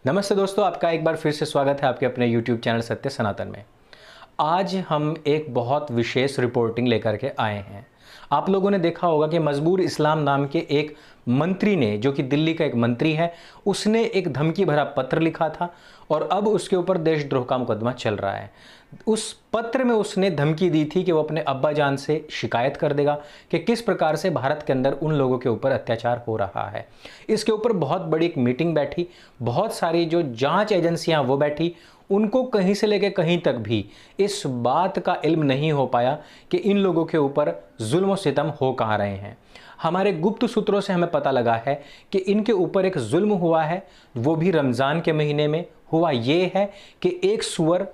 नमस्ते दोस्तों, आपका एक बार फिर से स्वागत है आपके अपने YouTube चैनल सत्य सनातन में। आज हम एक बहुत विशेष रिपोर्टिंग लेकर के आए हैं। आप लोगों ने देखा होगा कि मजबूर इस्लाम नाम के एक मंत्री ने, जो कि दिल्ली का एक मंत्री है, उसने एक धमकी भरा पत्र लिखा था और अब उसके ऊपर देशद्रोह का मुकदमा चल रहा है। उस पत्र में उसने धमकी दी थी कि वो अपने अब्बा जान से शिकायत कर देगा कि किस प्रकार से भारत के अंदर उन लोगों के ऊपर अत्याचार हो रहा है। इसके ऊपर बहुत बड़ी एक मीटिंग बैठी, बहुत सारी जो जांच एजेंसियां वो बैठी, उनको कहीं से लेकर कहीं तक भी इस बात का इल्म नहीं हो पाया कि इन लोगों के ऊपर जुल्म और सितम हो कहाँ रहे हैं। हमारे गुप्त सूत्रों से हमें पता लगा है कि इनके ऊपर एक जुल्म हुआ है, वो भी रमज़ान के महीने में हुआ। ये है कि एक सूअर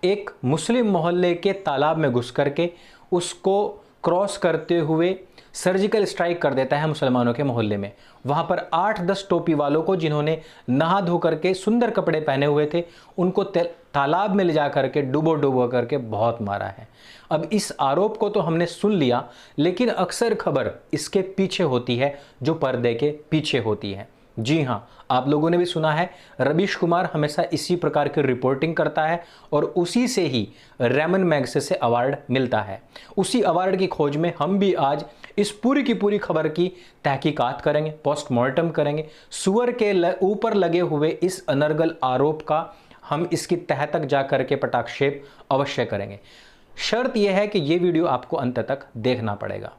एक मुस्लिम मोहल्ले के तालाब में घुस करके उसको क्रॉस करते हुए सर्जिकल स्ट्राइक कर देता है मुसलमानों के मोहल्ले में। वहाँ पर 8-10 टोपी वालों को, जिन्होंने नहा धो करके सुंदर कपड़े पहने हुए थे, उनको तालाब में ले जा करके डुबो डुबो करके बहुत मारा है। अब इस आरोप को तो हमने सुन लिया, लेकिन अक्सर खबर इसके पीछे होती है जो पर्दे के पीछे होती है। जी हाँ, आप लोगों ने भी सुना है, रवीश कुमार हमेशा इसी प्रकार की रिपोर्टिंग करता है और उसी से ही रेमन मैगसेसे से अवार्ड मिलता है। उसी अवार्ड की खोज में हम भी आज इस पूरी की पूरी खबर की तहकीकात करेंगे, पोस्टमार्टम करेंगे। सुअर के ऊपर लगे हुए इस अनर्गल आरोप का हम इसकी तह तक जा करके पटाक्षेप अवश्य करेंगे। शर्त यह है कि यह वीडियो आपको अंत तक देखना पड़ेगा।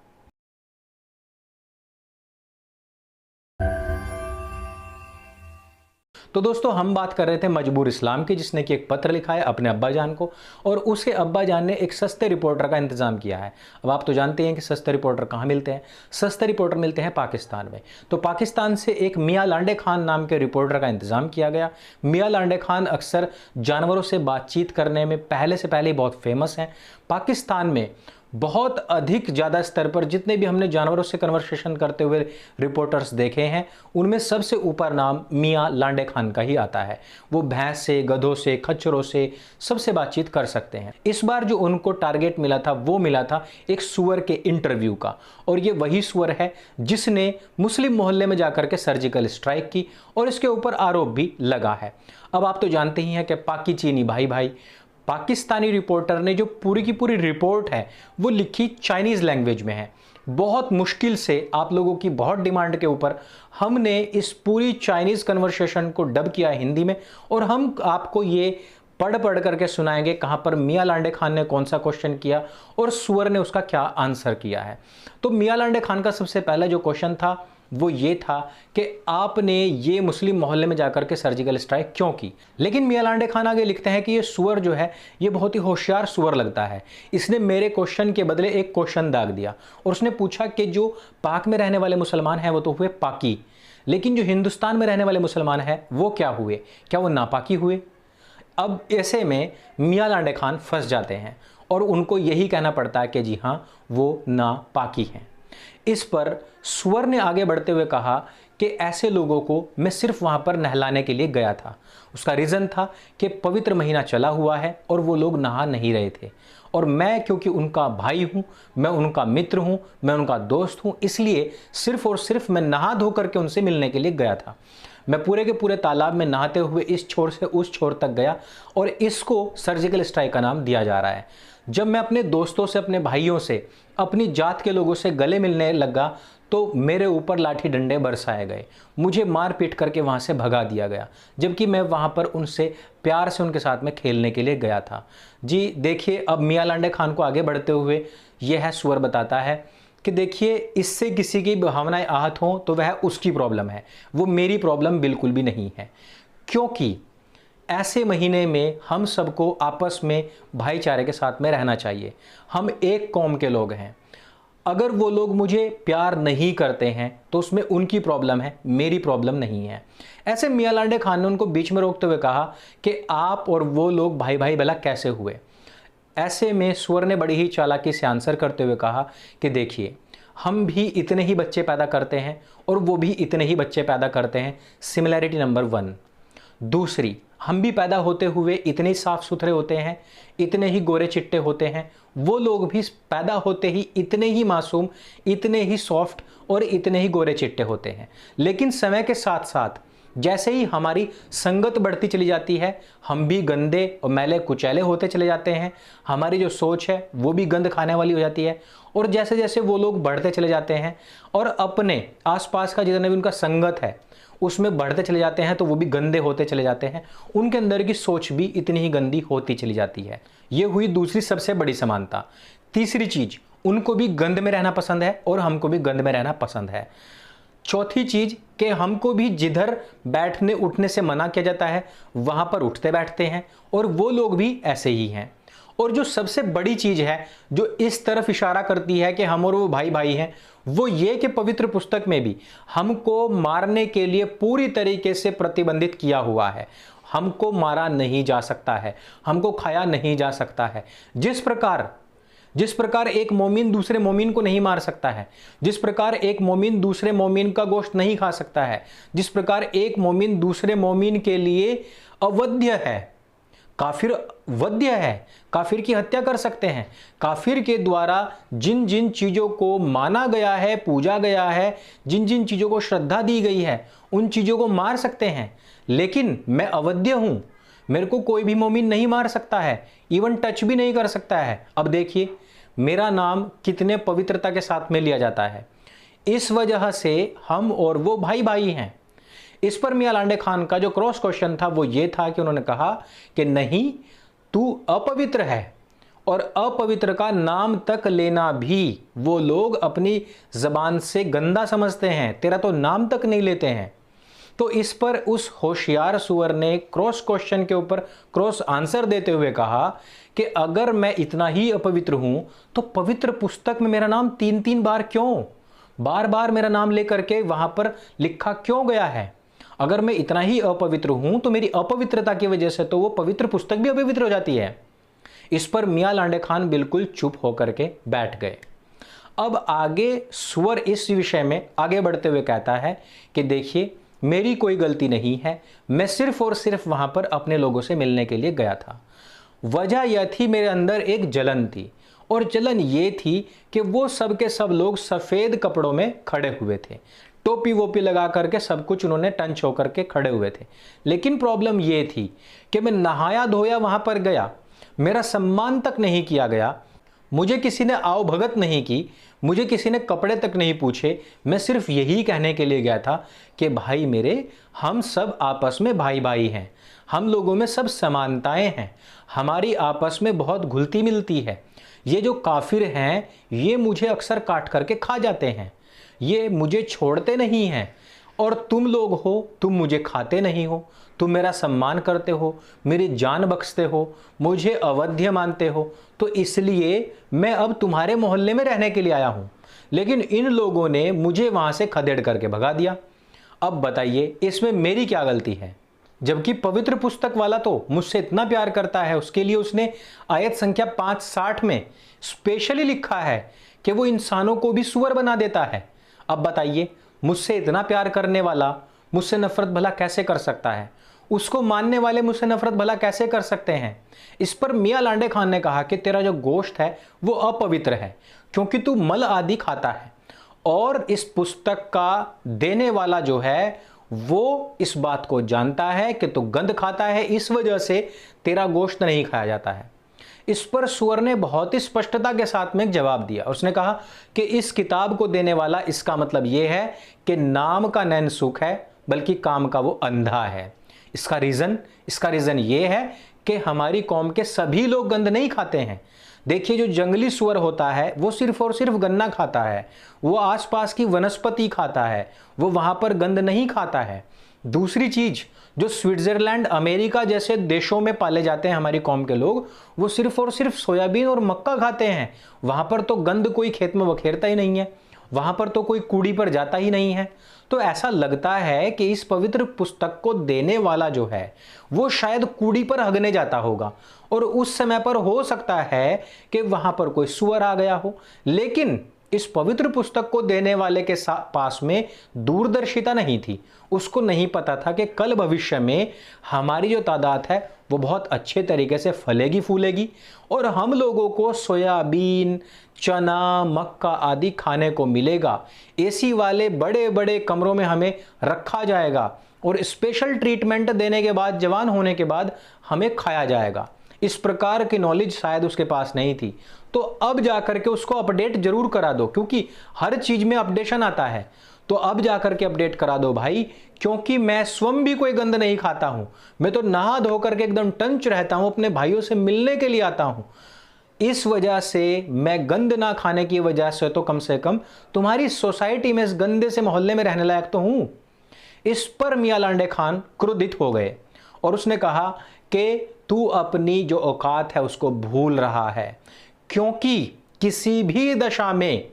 तो दोस्तों, हम बात कर रहे थे मजबूर इस्लाम की, जिसने कि एक पत्र लिखा है अपने अब्बा जान को, और उसके अब्बा जान ने एक सस्ते रिपोर्टर का इंतजाम किया है। अब आप तो जानते हैं कि सस्ते रिपोर्टर कहाँ मिलते हैं। सस्ते रिपोर्टर मिलते हैं पाकिस्तान में। तो पाकिस्तान से एक मियाँ लांडे खान नाम के रिपोर्टर का इंतजाम किया गया। मियाँ लांडे खान अक्सर जानवरों से बातचीत करने में पहले से पहले ही बहुत फेमस हैं। पाकिस्तान में बहुत अधिक ज़्यादा स्तर पर जितने भी हमने जानवरों से कन्वर्सेशन करते हुए रिपोर्टर्स देखे हैं, उनमें सबसे ऊपर नाम मियाँ लांडे खान का ही आता है। वो भैंस से, गधों से, खच्चरों से सबसे बातचीत कर सकते हैं। इस बार जो उनको टारगेट मिला था वो मिला था एक सुअर के इंटरव्यू का, और ये वही सुअर है जिसने मुस्लिम मोहल्ले में जाकर के सर्जिकल स्ट्राइक की और इसके ऊपर आरोप भी लगा है। अब आप तो जानते ही हैं कि पाकि चीनी भाई भाई, पाकिस्तानी रिपोर्टर ने जो पूरी की पूरी रिपोर्ट है वो लिखी चाइनीज़ लैंग्वेज में है। बहुत मुश्किल से, आप लोगों की बहुत डिमांड के ऊपर, हमने इस पूरी चाइनीज़ कन्वर्सेशन को डब किया हिंदी में, और हम आपको ये पढ़ करके सुनाएंगे कहाँ पर मियाँ लांडे खान ने कौन सा क्वेश्चन किया और सुअर ने उसका क्या आंसर किया है। तो मियाँ लांडे खान का सबसे पहला जो क्वेश्चन था वो ये था कि आपने ये मुस्लिम मोहल्ले में जाकर के सर्जिकल स्ट्राइक क्यों की। लेकिन मियाँ लांडे खान आगे लिखते हैं कि ये सुअर जो है ये बहुत ही होशियार सुअर लगता है। इसने मेरे क्वेश्चन के बदले एक क्वेश्चन दाग दिया और उसने पूछा कि जो पाक में रहने वाले मुसलमान हैं वो तो हुए पाकी, लेकिन जो हिंदुस्तान में रहने वाले मुसलमान हैं वो क्या हुए, क्या वो नापाकी हुए। अब ऐसे में मियाँ लांडे खान फंस जाते हैं और उनको यही कहना पड़ता है कि जी हाँ, वो नापाकी हैं। इस पर सुअर ने आगे बढ़ते हुए कहा कि ऐसे लोगों को मैं सिर्फ वहां पर नहलाने के लिए गया था। उसका रीज़न था कि पवित्र महीना चला हुआ है और वो लोग नहा नहीं रहे थे, और मैं क्योंकि उनका भाई हूं, मैं उनका मित्र हूं, मैं उनका दोस्त हूं, इसलिए सिर्फ और सिर्फ मैं नहा धो करके उनसे मिलने के लिए गया था। मैं पूरे के पूरे तालाब में नहाते हुए इस छोर से उस छोर तक गया, और इसको सर्जिकल स्ट्राइक का नाम दिया जा रहा है। जब मैं अपने दोस्तों से, अपने भाइयों से, अपनी जात के लोगों से गले मिलने लगा तो मेरे ऊपर लाठी डंडे बरसाए गए, मुझे मार पीट करके वहाँ से भगा दिया गया, जबकि मैं वहाँ पर उनसे प्यार से उनके साथ में खेलने के लिए गया था। जी देखिए, अब मियाँ लांडे खान को आगे बढ़ते हुए यह है सुअर बताता है कि देखिए, इससे किसी की भावनाएं आहत हों तो वह उसकी प्रॉब्लम है, वो मेरी प्रॉब्लम बिल्कुल भी नहीं है। क्योंकि ऐसे महीने में हम सबको आपस में भाईचारे के साथ में रहना चाहिए। हम एक कौम के लोग हैं। अगर वो लोग मुझे प्यार नहीं करते हैं तो उसमें उनकी प्रॉब्लम है, मेरी प्रॉब्लम नहीं है। ऐसे मियाँ लांडे खान ने उनको बीच में रोकते हुए कहा कि आप और वो लोग भाई भाई भला कैसे हुए। ऐसे में सुअर ने बड़ी ही चालाकी से आंसर करते हुए कहा कि देखिए, हम भी इतने ही बच्चे पैदा करते हैं और वो भी इतने ही बच्चे पैदा करते हैं। Similarity number 1। दूसरी, हम भी पैदा होते हुए इतने ही साफ सुथरे होते हैं, इतने ही गोरे चिट्टे होते हैं, वो लोग भी पैदा होते ही इतने ही मासूम, इतने ही सॉफ्ट और इतने ही गोरे चिट्टे होते हैं। लेकिन समय के साथ साथ जैसे ही हमारी संगत बढ़ती चली जाती है, हम भी गंदे और मैले कुचैले होते चले जाते हैं, हमारी जो सोच है वो भी गंद खाने वाली हो जाती है। और जैसे जैसे वो लोग बढ़ते चले जाते हैं और अपने आसपास का जितना भी उनका संगत है उसमें बढ़ते चले जाते हैं, तो वो भी गंदे होते चले जाते हैं, उनके अंदर की सोच भी इतनी ही गंदी होती चली जाती है। ये हुई दूसरी सबसे बड़ी समानता। तीसरी चीज, उनको भी गंद में रहना पसंद है और हमको भी गंद में रहना पसंद है। चौथी चीज कि हमको भी जिधर बैठने उठने से मना किया जाता है वहां पर उठते बैठते हैं, और वो लोग भी ऐसे ही हैं। और जो सबसे बड़ी चीज है जो इस तरफ इशारा करती है कि हम और वो भाई भाई हैं, वो ये कि पवित्र पुस्तक में भी हमको मारने के लिए पूरी तरीके से प्रतिबंधित किया हुआ है। हमको मारा नहीं जा सकता है, हमको खाया नहीं जा सकता है। जिस प्रकार एक मोमिन दूसरे मोमिन को नहीं मार सकता है, जिस प्रकार एक मोमिन दूसरे मोमिन का गोश्त नहीं खा सकता है, जिस प्रकार एक मोमिन दूसरे मोमिन के लिए अवध्य है, काफिर वध्य है, काफिर की हत्या कर सकते हैं, काफिर के द्वारा जिन जिन चीजों को माना गया है, पूजा गया है, जिन जिन चीजों को श्रद्धा दी गई है, उन चीजों को मार सकते हैं। लेकिन मैं अवध्य हूं, मेरे को कोई भी मोमिन नहीं मार सकता है, इवन टच भी नहीं कर सकता है। अब देखिए मेरा नाम कितने पवित्रता के साथ में लिया जाता है। इस वजह से हम और वो भाई भाई हैं। इस पर मियां लांडे खान का जो क्रॉस क्वेश्चन था वो ये था कि उन्होंने कहा कि नहीं, तू अपवित्र है, और अपवित्र का नाम तक लेना भी वो लोग अपनी जबान से गंदा समझते हैं, तेरा तो नाम तक नहीं लेते हैं। तो इस पर उस होशियार सुअर ने क्रॉस क्वेश्चन के ऊपर क्रॉस आंसर देते हुए कहा कि अगर मैं इतना ही अपवित्र हूं तो पवित्र पुस्तक में मेरा नाम 3-3 बार क्यों, बार बार मेरा नाम लेकर के वहां पर लिखा क्यों गया है? अगर मैं इतना ही अपवित्र हूं तो मेरी अपवित्रता की वजह से तो वो पवित्र पुस्तक भी अपवित्र हो जाती है। इस पर मियां लांडे खान बिल्कुल चुप होकर के बैठ गए। अब आगे सुअर इस विषय में आगे बढ़ते हुए कहता है कि देखिए मेरी कोई गलती नहीं है, मैं सिर्फ और सिर्फ वहां पर अपने लोगों से मिलने के लिए गया था। वजह यह थी मेरे अंदर एक जलन थी, और जलन ये थी कि वो सब के सब लोग सफेद कपड़ों में खड़े हुए थे, टोपी वोपी लगा करके सब कुछ उन्होंने टंच होकर के खड़े हुए थे। लेकिन प्रॉब्लम ये थी कि मैं नहाया धोया वहां पर गया, मेरा सम्मान तक नहीं किया गया, मुझे किसी ने आओ भगत नहीं की, मुझे किसी ने कपड़े तक नहीं पूछे। मैं सिर्फ यही कहने के लिए गया था कि भाई मेरे, हम सब आपस में भाई भाई हैं, हम लोगों में सब समानताएं हैं, हमारी आपस में बहुत घुलती मिलती है। ये जो काफिर हैं ये मुझे अक्सर काट करके खा जाते हैं, ये मुझे छोड़ते नहीं हैं, और तुम लोग हो, तुम मुझे खाते नहीं हो, तुम मेरा सम्मान करते हो, मेरी जान बख्शते हो, मुझे अवध्य मानते हो, तो इसलिए मैं अब तुम्हारे मोहल्ले में रहने के लिए आया हूं। लेकिन इन लोगों ने मुझे वहां से खदेड़ करके भगा दिया। अब बताइए इसमें मेरी क्या गलती है? जबकि पवित्र पुस्तक वाला तो मुझसे इतना प्यार करता है, उसके लिए उसने आयत संख्या 560 में स्पेशली लिखा है कि वो इंसानों को भी सुअर बना देता है। अब बताइए मुझसे इतना प्यार करने वाला मुझसे नफरत भला कैसे कर सकता है? उसको मानने वाले मुझसे नफरत भला कैसे कर सकते हैं? इस पर मियां लांडे खान ने कहा कि तेरा जो गोश्त है वो अपवित्र है क्योंकि तू मल आदि खाता है, और इस पुस्तक का देने वाला जो है वो इस बात को जानता है कि तू गंद खाता है, इस वजह से तेरा गोश्त नहीं खाया जाता है। इस पर सुअर ने बहुत ही स्पष्टता के साथ में एक जवाब दिया। उसने कहा कि इस किताब को देने वाला इसका मतलब यह है कि नाम का नैन सुख है बल्कि काम का वो अंधा है। इसका रीजन ये है कि हमारी कौम के सभी लोग गंद नहीं खाते हैं। देखिए जो जंगली सुअर होता है वो सिर्फ और सिर्फ गन्ना खाता है, वो आसपास की वनस्पति खाता है, वो वहां पर गंद नहीं खाता है। दूसरी चीज, जो स्विट्जरलैंड अमेरिका जैसे देशों में पाले जाते हैं हमारी कौम के लोग, वो सिर्फ और सिर्फ सोयाबीन और मक्का खाते हैं। वहां पर तो गंद कोई खेत में बखेरता ही नहीं है, वहां पर तो कोई कूड़ी पर जाता ही नहीं है। तो ऐसा लगता है कि इस पवित्र पुस्तक को देने वाला जो है वो शायद कूड़ी पर हगने जाता होगा, और उस समय पर हो सकता है कि वहां पर कोई सुअर आ गया हो। लेकिन इस पवित्र पुस्तक को देने वाले के पास में दूरदर्शिता नहीं थी। उसको नहीं पता था कि कल भविष्य में हमारी जो तादाद है वो बहुत अच्छे तरीके से फलेगी फूलेगी, और हम लोगों को सोयाबीन, चना, मक्का आदि खाने को मिलेगा। एसी वाले बड़े बड़े कमरों में हमें रखा जाएगा, और स्पेशल ट्रीटमेंट देने के बाद, जवान होने के बाद हमें खाया जाएगा। इस प्रकार की नॉलेज शायद उसके पास नहीं थी। तो अब जाकर के उसको अपडेट जरूर करा दो, क्योंकि हर चीज में अपडेशन आता है। तो अब जाकर के अपडेट करा दो भाई, क्योंकि मैं स्वयं भी कोई गंद नहीं खाता हूं। मैं तो नहा धो करके एकदम टंच रहता हूं, अपने भाइयों से मिलने के लिए आता हूं। इस वजह से, मैं गंद ना खाने की वजह से तो कम से कम तुम्हारी सोसाइटी में, इस गंदे से मोहल्ले में रहने लायक तो हूं। इस पर मियां लांडे खान क्रोधित हो गए और उसने कहा कि तू अपनी जो औकात है उसको भूल रहा है, क्योंकि किसी भी दशा में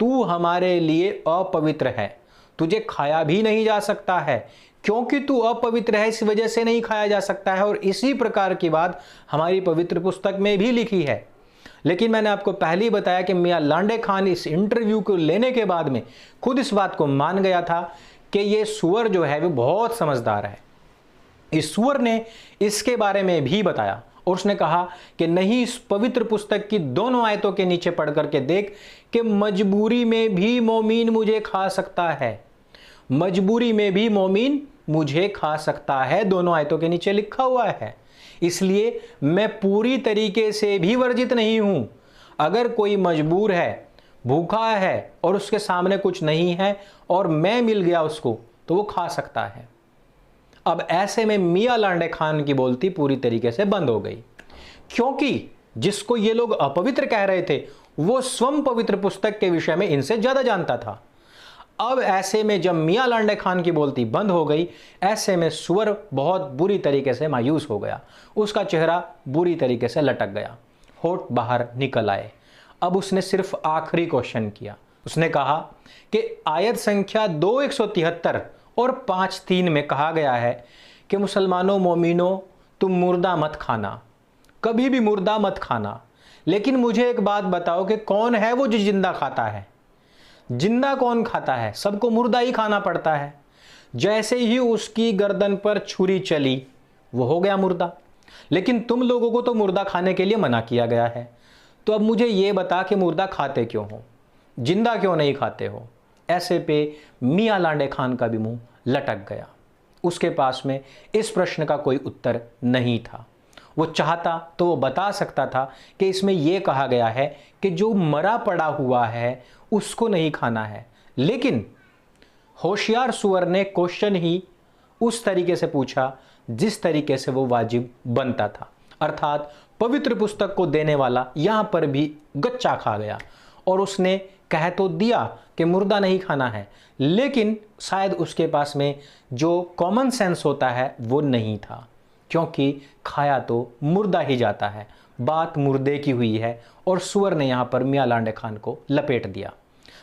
तू हमारे लिए अपवित्र है। तुझे खाया भी नहीं जा सकता है, क्योंकि तू अपवित्र है, इस वजह से नहीं खाया जा सकता है। और इसी प्रकार की बात हमारी पवित्र पुस्तक में भी लिखी है। लेकिन मैंने आपको पहले ही बताया कि मियां लांडे खान इस इंटरव्यू को लेने के बाद में खुद इस बात को मान गया था कि ये सुअर जो है वो बहुत समझदार है। इस सुअर ने इसके बारे में भी बताया और उसने कहा कि नहीं, इस पवित्र पुस्तक की दोनों आयतों के नीचे पढ़ करके देख कि मजबूरी में भी मोमीन मुझे खा सकता है। मजबूरी में भी मोमीन मुझे खा सकता है, दोनों आयतों के नीचे लिखा हुआ है। इसलिए मैं पूरी तरीके से भी वर्जित नहीं हूं। अगर कोई मजबूर है, भूखा है और उसके सामने कुछ नहीं है और मैं मिल गया उसको, तो वो खा सकता है। अब ऐसे में मियां लांडे खान की बोलती पूरी तरीके से बंद हो गई, क्योंकि जिसको ये लोग अपवित्र कह रहे थे वो स्वयं पवित्र पुस्तक के विषय में इनसे ज्यादा जानता था। अब ऐसे में जब मियां लांडे खान की बोलती बंद हो गई, ऐसे में सुअर बहुत बुरी तरीके से मायूस हो गया। उसका चेहरा बुरी तरीके से लटक गया, होठ बाहर निकल आए। अब उसने सिर्फ आखिरी क्वेश्चन किया। उसने कहा कि आयत संख्या 2:173 और 5:3 में कहा गया है कि मुसलमानों, मोमिनों, तुम मुर्दा मत खाना, कभी भी मुर्दा मत खाना। लेकिन मुझे एक बात बताओ कि कौन है वो जो जिंदा खाता है? जिंदा कौन खाता है? सबको मुर्दा ही खाना पड़ता है। जैसे ही उसकी गर्दन पर छुरी चली वो हो गया मुर्दा। लेकिन तुम लोगों को तो मुर्दा खाने के लिए मना किया गया है। तो अब मुझे ये बता कि मुर्दा खाते क्यों हो, जिंदा क्यों नहीं खाते हो? ऐसे पे मियां लांडे खान का भी मुंह लटक गया। उसके पास में इस प्रश्न का कोई उत्तर नहीं था। वो चाहता तो वो बता सकता था कि इसमें यह कहा गया है कि जो मरा पड़ा हुआ है उसको नहीं खाना है। लेकिन होशियार सुअर ने क्वेश्चन ही उस तरीके से पूछा जिस तरीके से वो वाजिब बनता था। अर्थात पवित्र पुस्तक को देने वाला यहां पर भी गच्चा खा गया और उसने कह तो दिया कि मुर्दा नहीं खाना है, लेकिन शायद उसके पास में जो कॉमन सेंस होता है वो नहीं था, क्योंकि खाया तो मुर्दा ही जाता है। बात मुर्दे की हुई है और सुअर ने यहां पर मियां लांडे खान को लपेट दिया।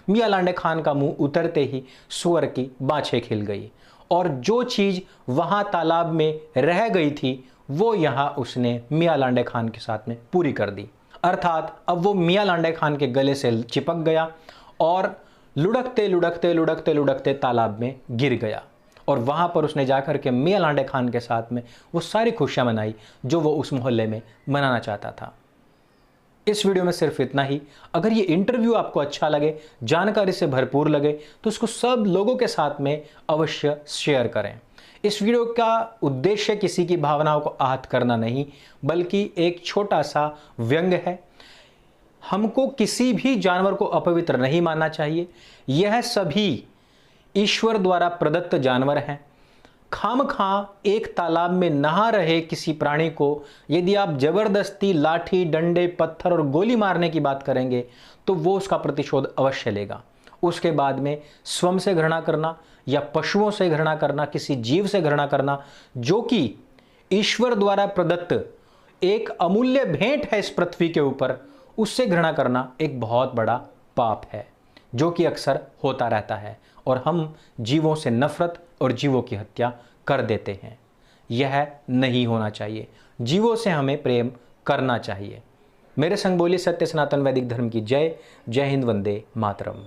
मियां लांडे खान का मुंह उतरते ही सुअर की बाछें खिल गई और जो चीज वहां तालाब में रह गई थी वो यहां उसने मियां लांडे खान के साथ में पूरी कर दी। अर्थात अब वो मियां लांडे खान के गले से चिपक गया और लुढ़कते लुढ़कते लुढ़कते लुढ़कते तालाब में गिर गया। और वहां पर उसने जाकर के मियां लांडे खान के साथ में वो सारी खुशियां मनाई जो वो उस मोहल्ले में मनाना चाहता था। इस वीडियो में सिर्फ इतना ही। अगर ये इंटरव्यू आपको अच्छा लगे, जानकारी से भरपूर लगे, तो उसको सब लोगों के साथ में अवश्य शेयर करें। इस वीडियो का उद्देश्य किसी की भावनाओं को आहत करना नहीं, बल्कि एक छोटा सा व्यंग है। हमको किसी भी जानवर को अपवित्र नहीं मानना चाहिए। यह सभी ईश्वर द्वारा प्रदत्त जानवर हैं। खामखा एक तालाब में नहा रहे किसी प्राणी को यदि आप जबरदस्ती लाठी, डंडे, पत्थर और गोली मारने की बात करेंगे तो वो उसका प्रतिशोध अवश्य लेगा। उसके बाद में स्वयं से घृणा करना या पशुओं से घृणा करना, किसी जीव से घृणा करना जो कि ईश्वर द्वारा प्रदत्त एक अमूल्य भेंट है इस पृथ्वी के ऊपर, उससे घृणा करना एक बहुत बड़ा पाप है जो कि अक्सर होता रहता है और हम जीवों से नफरत और जीवों की हत्या कर देते हैं। यह नहीं होना चाहिए। जीवों से हमें प्रेम करना चाहिए। मेरे संग बोलिए सत्य सनातन वैदिक धर्म की जय। जय हिंद, वंदे मातरम।